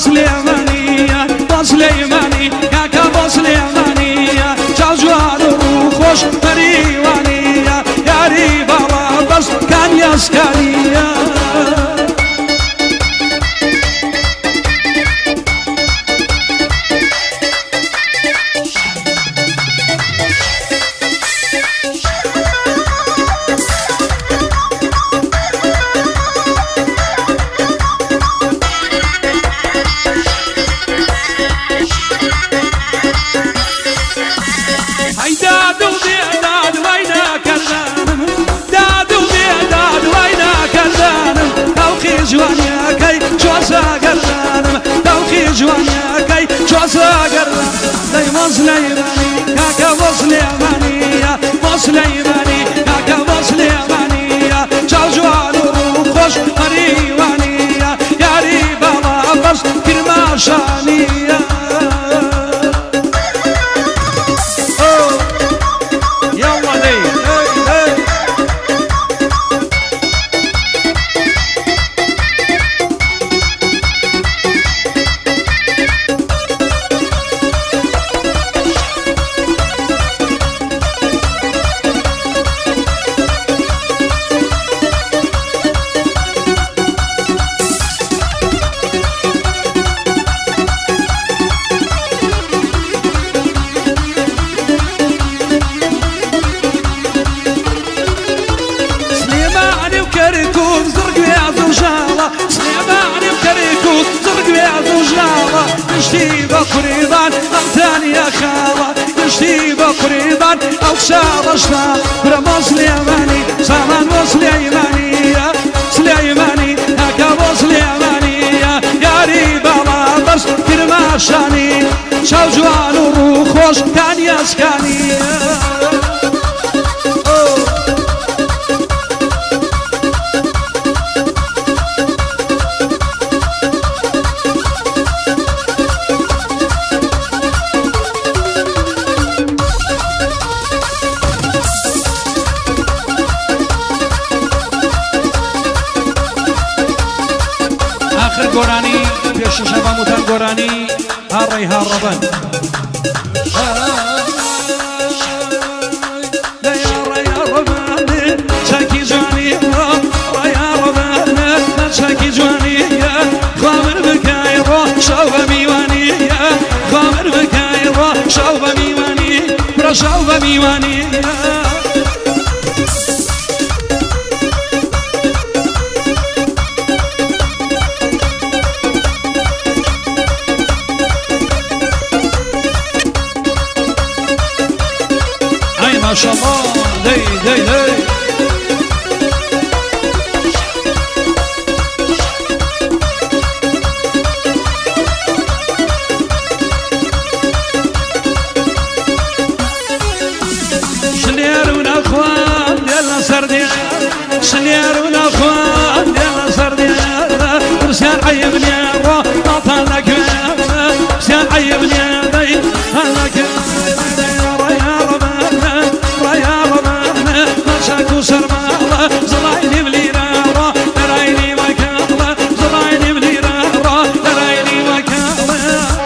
سليمانية بسليماني كاكا بسليمانية جوجوان وخوش مريوانية يا ريبا بس كان يسكنية جوانيا كي جوزا قرانم توخي جوانيا كي جوزا قرانم لي مسليماني كاكا مسليمانية مسليماني كاكا مسليمانية جوجوان وخوش مريوانية يا ريبا بس كرماشانية يلا لي يشتي بقريبان أمتاني يا خالة يشتي بقريبان أو شارشنا برا سليماني سامان وسليمانية سليماني هكا وسليمانية يا ريبا بس كرماشاني شو جوان وروخوش كان يسكانية گورانی پیش شبا متن گورانی هر ربن یا ربن چکی جوانی یا ربن چکی جوانی خامر بکای رو شوب میوانی خامر بکای رو شوب میوانی برا شوب میوانی ما شاء الله دي دي دي شنيرون اخوان ديالنا سرديان شنيرون اخوان ديالنا سرديان رسيان عيبني يا طاطا لك رسيان عيبني يا بي هلك شاكو سرمالة زرايني بليرارة ترايني مكالة زرايني بليرارة ترايني مكالة